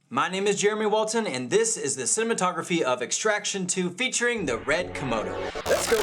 My name is Jeremy Walton, and this is the Cinematography of Extraction 2 featuring the RED Komodo. Let's go!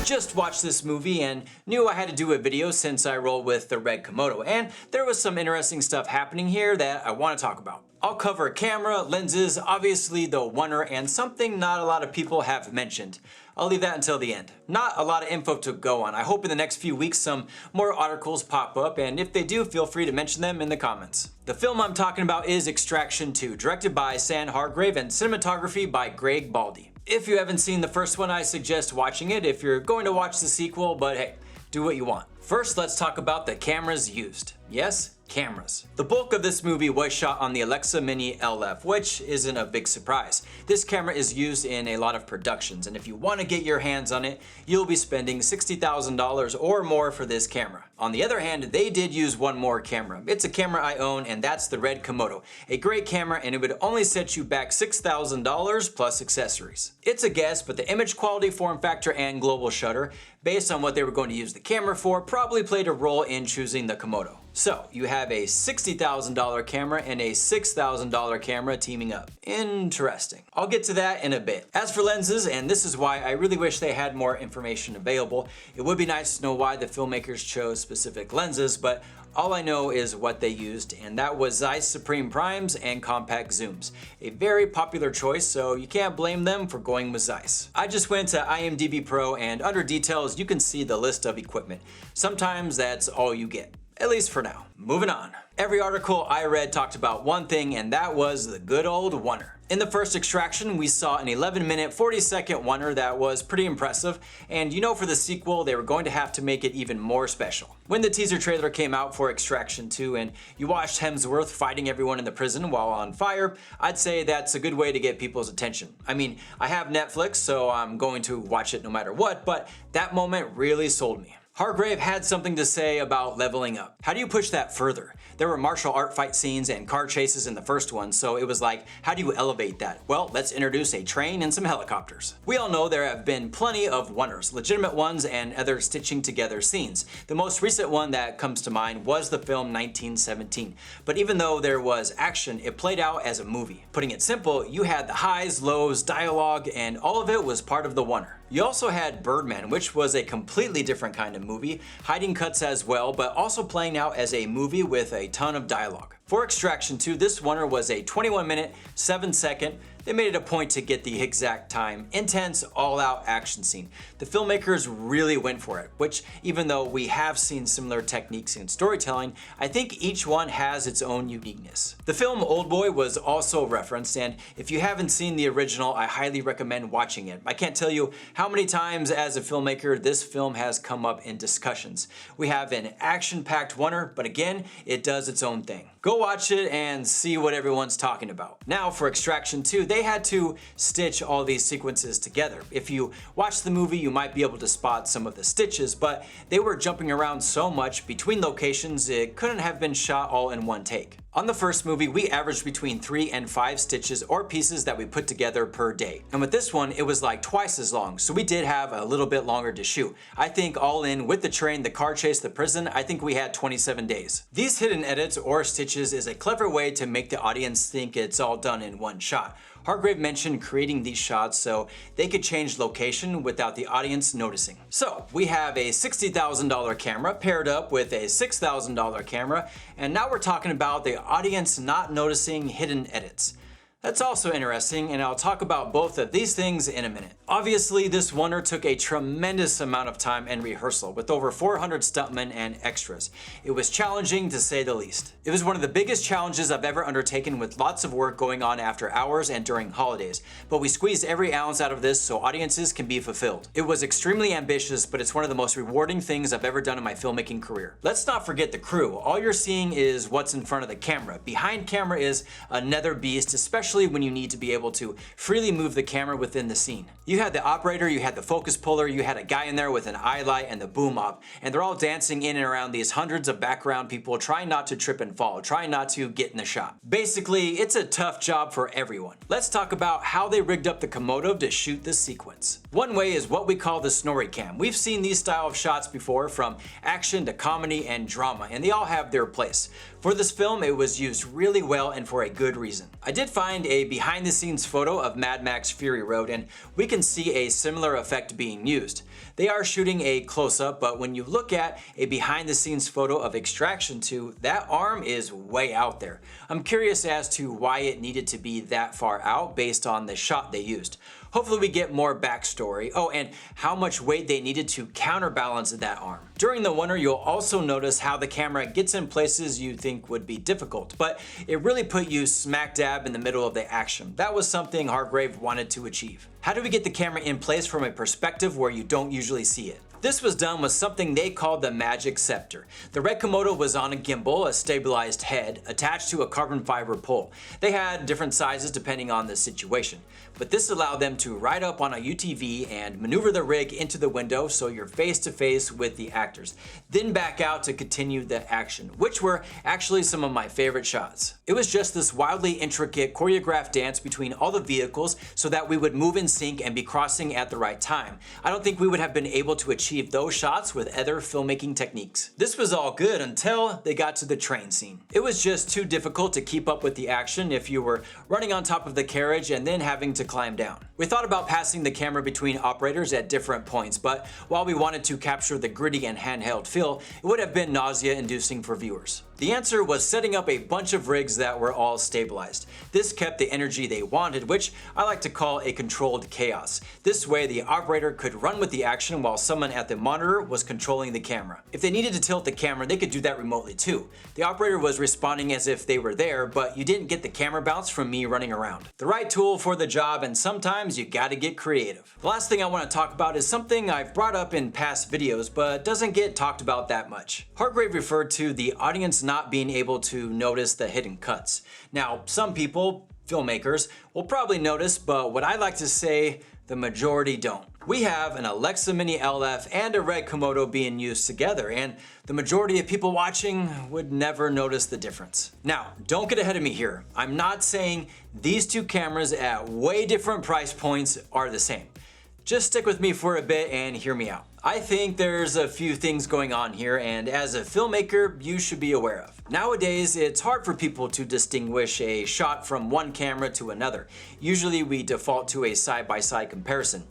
Just watched this movie and knew I had to do a video since I roll with the RED Komodo, and there was some interesting stuff happening here that I want to talk about. I'll cover camera, lenses, obviously the Oner, and something not a lot of people have mentioned. I'll leave that until the end. Not a lot of info to go on. I hope in the next few weeks some more articles pop up, and if they do, feel free to mention them in the comments. The film I'm talking about is Extraction 2, directed by San Hargrave and cinematography by Greg Baldi. If you haven't seen the first one, I suggest watching it if you're going to watch the sequel, but hey, do what you want. First, let's talk about the cameras used. Yes, cameras. The bulk of this movie was shot on the Alexa Mini LF, which isn't a big surprise. This camera is used in a lot of productions, and if you want to get your hands on it, you'll be spending $60,000 or more for this camera. On the other hand, they did use one more camera. It's a camera I own, and that's the RED Komodo. A great camera, and it would only set you back $6,000 plus accessories. It's a guess, but the image quality, form factor, and global shutter, based on what they were going to use the camera for, probably played a role in choosing the Komodo. So, you have a $60,000 camera and a $6,000 camera teaming up. Interesting. I'll get to that in a bit. As for lenses, and this is why I really wish they had more information available, it would be nice to know why the filmmakers chose specific lenses, but all I know is what they used, and that was Zeiss Supreme Primes and compact zooms. A very popular choice, so you can't blame them for going with Zeiss. I just went to IMDb Pro, and under details you can see the list of equipment. Sometimes that's all you get. At least for now. Moving on. Every article I read talked about one thing, and that was the good old Oner. In the first Extraction, we saw an 11-minute, 40-second Oner that was pretty impressive, and you know for the sequel they were going to have to make it even more special. When the teaser trailer came out for Extraction 2 and you watched Hemsworth fighting everyone in the prison while on fire, I'd say that's a good way to get people's attention. I mean, I have Netflix, so I'm going to watch it no matter what, but that moment really sold me. Hargrave had something to say about leveling up. How do you push that further? There were martial art fight scenes and car chases in the first one, so it was like, how do you elevate that? Well, let's introduce a train and some helicopters. We all know there have been plenty of Oners, legitimate ones and other stitching together scenes. The most recent one that comes to mind was the film 1917. But even though there was action, it played out as a movie. Putting it simple, you had the highs, lows, dialogue, and all of it was part of the Oner. You also had Birdman, which was a completely different kind of movie, hiding cuts as well, but also playing out as a movie with a ton of dialogue. For Extraction 2, this Oner was a 21-minute, 7-second, they made it a point to get the exact time, intense, all-out action scene. The filmmakers really went for it, which even though we have seen similar techniques in storytelling, I think each one has its own uniqueness. The film Oldboy was also referenced, and if you haven't seen the original, I highly recommend watching it. I can't tell you how many times as a filmmaker this film has come up in discussions. We have an action-packed Oner, but again, it does its own thing. Go watch it and see what everyone's talking about. Now for Extraction 2, they had to stitch all these sequences together. If you watch the movie, you might be able to spot some of the stitches, but they were jumping around so much between locations it couldn't have been shot all in one take. On the first movie, we averaged between 3 and 5 stitches or pieces that we put together per day. And with this one, it was like twice as long, so we did have a little bit longer to shoot. I think all in, with the train, the car chase, the prison, I think we had 27 days. These hidden edits or stitches is a clever way to make the audience think it's all done in one shot. Hargrave mentioned creating these shots so they could change location without the audience noticing. So we have a $60,000 camera paired up with a $6,000 camera, and now we're talking about the audience not noticing hidden edits. That's also interesting, and I'll talk about both of these things in a minute. Obviously, this Oner took a tremendous amount of time and rehearsal, with over 400 stuntmen and extras. It was challenging to say the least. It was one of the biggest challenges I've ever undertaken, with lots of work going on after hours and during holidays, but we squeezed every ounce out of this so audiences can be fulfilled. It was extremely ambitious, but it's one of the most rewarding things I've ever done in my filmmaking career. Let's not forget the crew. All you're seeing is what's in front of the camera. Behind camera is another beast, especially especially when you need to be able to freely move the camera within the scene. You had the operator, you had the focus puller, you had a guy in there with an eye light and the boom op, and they're all dancing in and around these hundreds of background people trying not to trip and fall, trying not to get in the shot. Basically, it's a tough job for everyone. Let's talk about how they rigged up the Komodo to shoot this sequence. One way is what we call the snorri cam. We've seen these style of shots before, from action to comedy and drama, and they all have their place. For this film, it was used really well and for a good reason. I did find a behind the scenes photo of Mad Max Fury Road, and we can see a similar effect being used. They are shooting a close-up, but when you look at a behind the scenes photo of Extraction 2, that arm is way out there. I'm curious as to why it needed to be that far out based on the shot they used. Hopefully we get more backstory. Oh, and how much weight they needed to counterbalance that arm. During the Oner, you'll also notice how the camera gets in places you think would be difficult, but it really put you smack dab in the middle of the action. That was something Hargrave wanted to achieve. How do we get the camera in place from a perspective where you don't usually see it? This was done with something they called the Magic Scepter. The RED Komodo was on a gimbal, a stabilized head, attached to a carbon fiber pole. They had different sizes depending on the situation, but this allowed them to ride up on a UTV and maneuver the rig into the window so you're face to face with the actors, then back out to continue the action, which were actually some of my favorite shots. It was just this wildly intricate choreographed dance between all the vehicles so that we would move in sync and be crossing at the right time. I don't think we would have been able to achieve those shots with other filmmaking techniques. This was all good until they got to the train scene. It was just too difficult to keep up with the action if you were running on top of the carriage and then having to climb down. We thought about passing the camera between operators at different points, but while we wanted to capture the gritty and handheld feel, it would have been nausea-inducing for viewers. The answer was setting up a bunch of rigs that were all stabilized. This kept the energy they wanted, which I like to call a controlled chaos. This way the operator could run with the action while someone at the monitor was controlling the camera. If they needed to tilt the camera, they could do that remotely too. The operator was responding as if they were there, but you didn't get the camera bounce from me running around. The right tool for the job, and sometimes you gotta get creative. The last thing I want to talk about is something I've brought up in past videos, but doesn't get talked about that much. Hargrave referred to the audience not being able to notice the hidden cuts. Now, some people, filmmakers, will probably notice, but what I like to say, the majority don't. We have an Alexa Mini LF and a RED Komodo being used together, and the majority of people watching would never notice the difference. Now, don't get ahead of me here. I'm not saying these two cameras at way different price points are the same. Just stick with me for a bit and hear me out. I think there's a few things going on here, and as a filmmaker, you should be aware of. Nowadays, it's hard for people to distinguish a shot from one camera to another. Usually we default to a side-by-side comparison.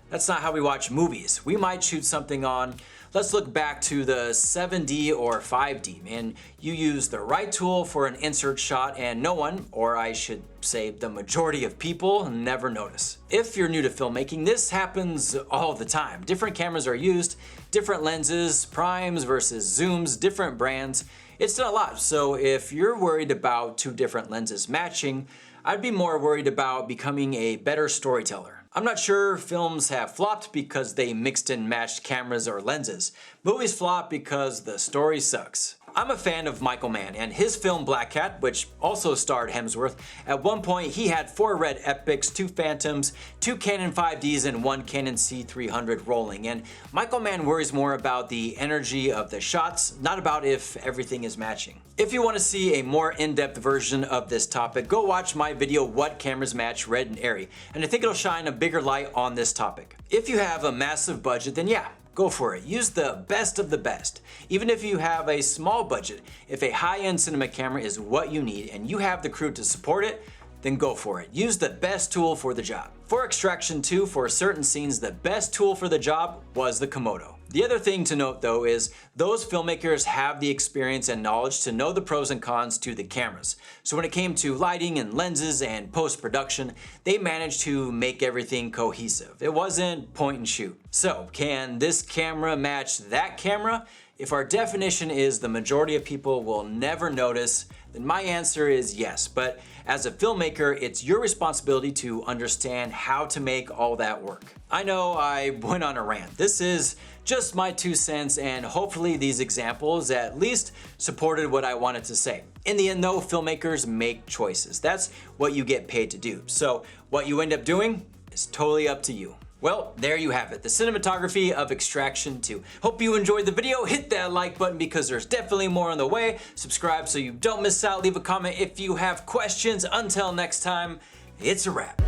That's not how we watch movies. We might shoot something on, let's look back to the 7D or 5D, and you use the right tool for an insert shot and no one, or I should say the majority of people, never notice. If you're new to filmmaking, this happens all the time. Different cameras are used, different lenses, primes versus zooms, different brands. It's done a lot, so if you're worried about two different lenses matching, I'd be more worried about becoming a better storyteller. I'm not sure films have flopped because they mixed and matched cameras or lenses. Movies flop because the story sucks. I'm a fan of Michael Mann and his film Black Cat, which also starred Hemsworth. At one point he had 4 RED Epics, 2 Phantoms, 2 Canon 5Ds and 1 Canon C300 rolling, and Michael Mann worries more about the energy of the shots, not about if everything is matching. If you want to see a more in-depth version of this topic, go watch my video What Cameras Match RED and ARRI, and I think it'll shine a bigger light on this topic. If you have a massive budget, then yeah, go for it. Use the best of the best. Even if you have a small budget, if a high-end cinema camera is what you need and you have the crew to support it, then go for it. Use the best tool for the job. For Extraction 2, for certain scenes, the best tool for the job was the Komodo. The other thing to note though is those filmmakers have the experience and knowledge to know the pros and cons to the cameras. So when it came to lighting and lenses and post-production, they managed to make everything cohesive. It wasn't point and shoot. So can this camera match that camera? If our definition is the majority of people will never notice, then my answer is yes. But as a filmmaker, it's your responsibility to understand how to make all that work. I know I went on a rant. This is just my 2 cents, and hopefully these examples at least supported what I wanted to say. In the end though, filmmakers make choices. That's what you get paid to do. So what you end up doing is totally up to you. Well, there you have it, the cinematography of Extraction 2. Hope you enjoyed the video. Hit that like button because there's definitely more on the way. Subscribe so you don't miss out. Leave a comment if you have questions. Until next time, it's a wrap.